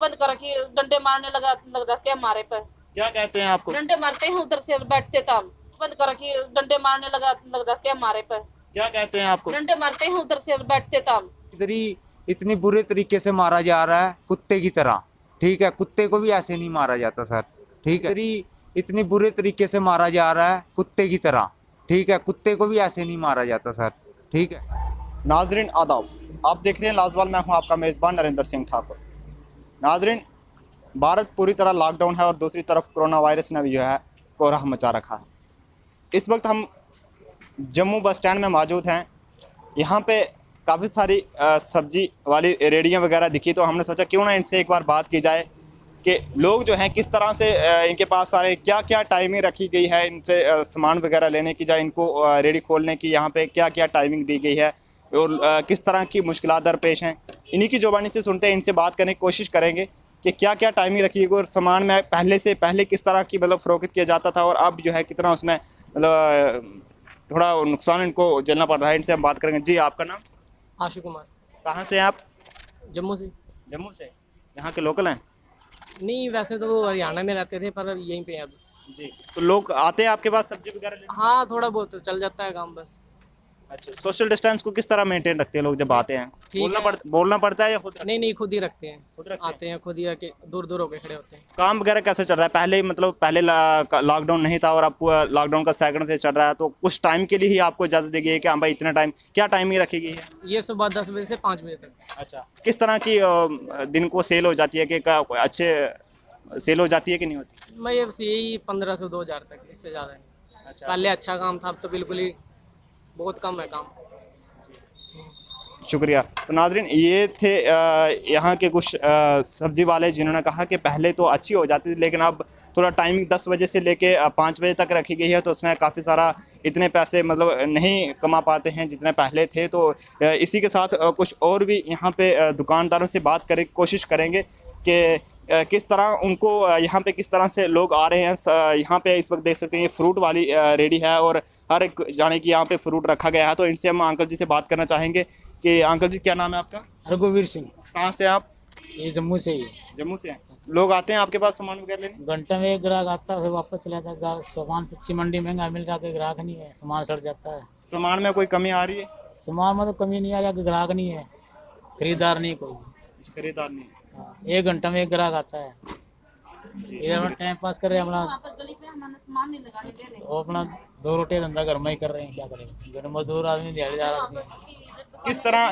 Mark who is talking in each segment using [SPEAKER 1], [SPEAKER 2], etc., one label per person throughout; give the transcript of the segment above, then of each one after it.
[SPEAKER 1] बंद कर रखी, डंडे मारने लग जाते हैं हमारे पर।
[SPEAKER 2] क्या कहते हैं आपको?
[SPEAKER 1] डंडे मारते हैं, उधर से बैठते थे हम। बंद कर रखी, डंडे मारने लग जाते हैं हमारे पर।
[SPEAKER 2] क्या कहते हैं आपको?
[SPEAKER 1] डंडे मारते हैं, उधर से बैठते थे हम।
[SPEAKER 3] इधर ही इतनी बुरे तरीके से मारा जा रहा है कुत्ते की तरह। ठीक है, कुत्ते को भी ऐसे नहीं मारा जाता सर। ठीक है, इधर ही इतनी बुरे तरीके से मारा जा रहा है कुत्ते की तरह। ठीक है, कुत्ते को भी ऐसे नहीं मारा जाता सर। ठीक है
[SPEAKER 2] नाजरीन आदाब, आप देख रहे हैं लाजवाल, मैं हूं आपका मेज़बान नरेंद्र सिंह ठाकुर। नाजरीन, भारत पूरी तरह लॉकडाउन है और दूसरी तरफ कोरोना वायरस ने भी जो है कोहराम मचा रखा है। इस वक्त हम जम्मू बस स्टैंड में मौजूद हैं। यहाँ पे काफ़ी सारी सब्जी वाली रेहड़ियाँ वगैरह दिखी, तो हमने सोचा क्यों ना इनसे एक बार बात की जाए कि लोग जो हैं किस तरह से इनके पास सारे क्या क्या टाइमिंग रखी गई है इनसे सामान वगैरह लेने की, या इनको रेहड़ी खोलने की यहाँ पे क्या क्या टाइमिंग दी गई है और किस तरह की मुश्किलात दरपेश हैं। इन्हीं की ज़ुबानी से सुनते हैं, इनसे बात करने की कोशिश करेंगे कि क्या क्या टाइमिंग रखी गई और सामान में पहले किस तरह की मतलब फ़रोख्त किया जाता था और अब जो है कितना उसमें मतलब थोड़ा नुकसान इनको झेलना पड़ रहा है। इनसे हम बात करेंगे। जी, आपका नाम?
[SPEAKER 4] आशु कुमार।
[SPEAKER 2] कहाँ से हैं आप?
[SPEAKER 4] जम्मू से।
[SPEAKER 2] जम्मू से। यहाँ के लोकल हैं?
[SPEAKER 4] नहीं, वैसे तो वो हरियाणा में रहते थे, पर यहीं पे हैं अब।
[SPEAKER 2] जी, तो लोग आते हैं आपके पास सब्जी वगैरह लेने?
[SPEAKER 4] हाँ, थोड़ा बहुत तो चल जाता है काम बस।
[SPEAKER 2] अच्छा, सोशल डिस्टेंस को किस तरह मेंटेन रखते हैं लोग जब आते हैं? बोलना पड़ता है या खुद?
[SPEAKER 4] नहीं, खुद ही रखते हैं।
[SPEAKER 2] खुद रखते हैं?
[SPEAKER 4] आते हैं खुद ही, आके दूर दूर होके खड़े होते हैं।
[SPEAKER 2] काम वगैरह कैसे चल रहा है? पहले लॉकडाउन नहीं था और अब लॉकडाउन का सेकंड फेज चल रहा है, तो कुछ टाइम के लिए ही आपको इजाज़त दी गई है कि हाँ भाई इतना टाइम, क्या टाइमिंग रखी गई है?
[SPEAKER 4] ये सुबह 10 बजे से 5 बजे तक।
[SPEAKER 2] अच्छा, किस तरह की दिन को सेल हो जाती है कि अच्छे सेल हो जाती है कि नहीं होती?
[SPEAKER 4] मैं ये बस यही 1500 से 2000 तक, इससे ज़्यादा नहीं।
[SPEAKER 2] अच्छा,
[SPEAKER 4] पहले अच्छा काम था, अब तो बिल्कुल ही बहुत कम है काम।
[SPEAKER 2] शुक्रिया। तो नाज़रीन, ये थे यहाँ के कुछ सब्जी वाले जिन्होंने कहा कि पहले तो अच्छी हो जाती थी, लेकिन अब थोड़ा टाइमिंग 10 बजे से लेके 5 बजे तक रखी गई है, तो उसमें काफ़ी सारा इतने पैसे मतलब नहीं कमा पाते हैं जितने पहले थे। तो इसी के साथ कुछ और भी यहाँ पे दुकानदारों से बात करें, कोशिश करेंगे कि किस तरह उनको यहाँ पे किस तरह से लोग आ रहे हैं। यहाँ पे इस वक्त देख सकते हैं ये फ्रूट वाली रेडी है और हर एक जाने की यहाँ पे फ्रूट रखा गया है। तो इनसे हम अंकल जी से बात करना चाहेंगे कि अंकल जी, क्या नाम है आपका?
[SPEAKER 5] रघुवीर सिंह।
[SPEAKER 2] कहाँ से आप?
[SPEAKER 5] ये जम्मू से ही।
[SPEAKER 2] जम्मू से हैं। लोग आते हैं आपके पास सामान वगैरह लेने?
[SPEAKER 5] घंटे में एक ग्राहक आता है, वापस चला जाता है। सामान पच्ची मंडी महंगा मिल रहा है, ग्राहक नहीं है, सामान सड़ जाता है।
[SPEAKER 2] सामान में कोई कमी आ रही है?
[SPEAKER 5] सामान में तो कमी नहीं आ रही, ग्राहक नहीं है, खरीदार नहीं कोई।
[SPEAKER 2] खरीदार नहीं?
[SPEAKER 5] हाँ, 1 घंटा में एक ग्राहक आता है। इधर में टाइम पास कर रहे हैं अपना, वो अपना 2 रोटी धंधा घर में ही कर रहे हैं। क्या करेंगे, घर मजदूर आदमी, दिहाड़ीदार आदमी।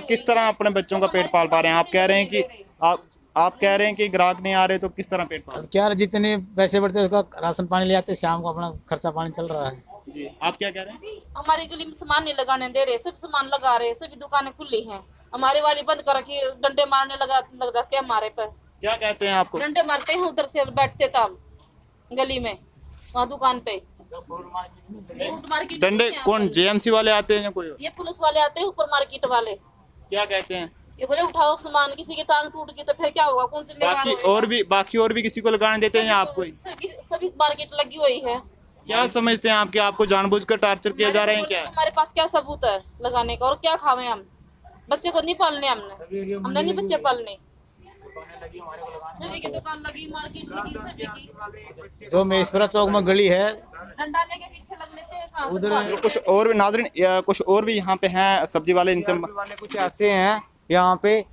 [SPEAKER 2] किस तरह अपने बच्चों का पेट पाल पा रहे हैं? आप कह रहे हैं कि आप कह रहे हैं कि ग्राहक नहीं आ रहे, तो किस तरह पेट पाल?
[SPEAKER 5] क्या जितने पैसे बढ़ते हैं उसका राशन पानी ले आते हैं, शाम को अपना खर्चा पानी चल रहा है।
[SPEAKER 2] जी, आप क्या कह रहे हैं?
[SPEAKER 1] हमारी गली में सामान नहीं लगाने दे रहे, सब सामान लगा रहे, सभी दुकानें खुली हैं। हमारे वाली बंद कर रखी, डंडे मारने लग जाते हैं हमारे पर।
[SPEAKER 2] क्या कहते हैं आपको?
[SPEAKER 1] डंडे मारते हैं, उधर से बैठते थे हम गली में, वहाँ दुकान पे।
[SPEAKER 2] डंडे कौन, जेएमसी वाले आते हैं या कोई?
[SPEAKER 1] ये पुलिस वाले आते हैं, ऊपर मार्केट वाले।
[SPEAKER 2] क्या कहते हैं?
[SPEAKER 1] ये बोले उठाओ सामान, किसी की टांग टूट गई तो फिर क्या होगा, कौन से
[SPEAKER 2] बाकी और भी किसी को लगाने देते हैं या आपको?
[SPEAKER 1] सभी मार्केट लगी हुई है।
[SPEAKER 2] क्या समझते हैं आपके आपको जानबूझकर टार्चर किया जा रहे हैं क्या?
[SPEAKER 1] हमारे पास क्या सबूत है लगाने का, और क्या खावे हम? बच्चे को नहीं पालने, हमने नहीं बच्चे पालने। सभी की दुकान लगी, मार्केट लगी, सभी की।
[SPEAKER 5] जो मेश्वरा चौक में गली है,
[SPEAKER 1] डंडा लेके पीछे लग लेते हैं
[SPEAKER 5] उधर।
[SPEAKER 2] कुछ और भी नाज़रीन, कुछ और भी यहाँ पे हैं सब्जी वाले, इनसे
[SPEAKER 3] वाले कुछ ऐसे हैं यहाँ पे,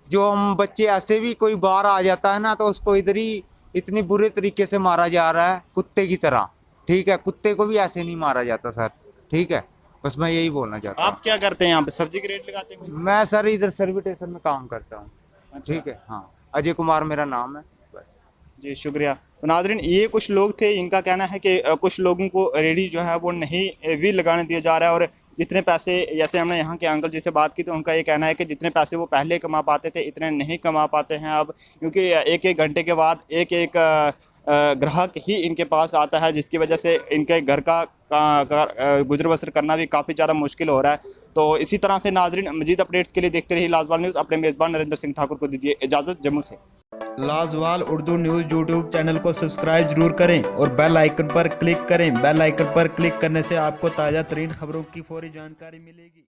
[SPEAKER 3] जो हम बच्चे ऐसे भी कोई बाहर आ जाता है ना, तो उसको इधर ही इतनी बुरे तरीके से मारा जा रहा है कुत्ते की तरह। ठीक है, कुत्ते को भी ऐसे नहीं मारा जाता सर। ठीक है, बस मैं यही बोलना चाहता हूँ।
[SPEAKER 2] आप क्या करते हैं यहाँ पे? सब्जी के रेट लगाते हैं?
[SPEAKER 3] मैं सर इधर सर्विस स्टेशन में काम करता हूँ। ठीक है, हाँ, अजय कुमार मेरा नाम है बस।
[SPEAKER 2] जी, शुक्रिया। तो नाज़रीन, ये कुछ लोग थे, इनका कहना है कि कुछ लोगों को रेडी जो है वो नहीं भी लगाने दिया जा रहा है, और जितने पैसे, जैसे हमने यहाँ के अंकल जी से बात की तो उनका ये कहना है कि जितने पैसे वो पहले कमा पाते थे इतने नहीं कमा पाते हैं अब, क्योंकि एक घंटे के बाद एक ग्राहक ही इनके पास आता है, जिसकी वजह से इनके घर का गुजर बसर करना भी काफ़ी ज़्यादा मुश्किल हो रहा है। तो इसी तरह से नाज़रीन, मज़ीद अपडेट्स के लिए देखते रहिए लाजवाल न्यूज़। अपने मेज़बान नरेंद्र सिंह ठाकुर को दीजिए इजाज़त। जम्मू से
[SPEAKER 6] लाजवाल उर्दू न्यूज़ यूट्यूब चैनल को सब्सक्राइब जरूर करें और बेल आइकन पर क्लिक करें। बेल आइकन पर क्लिक करने से आपको ताज़ा तरीन खबरों की फौरी जानकारी मिलेगी।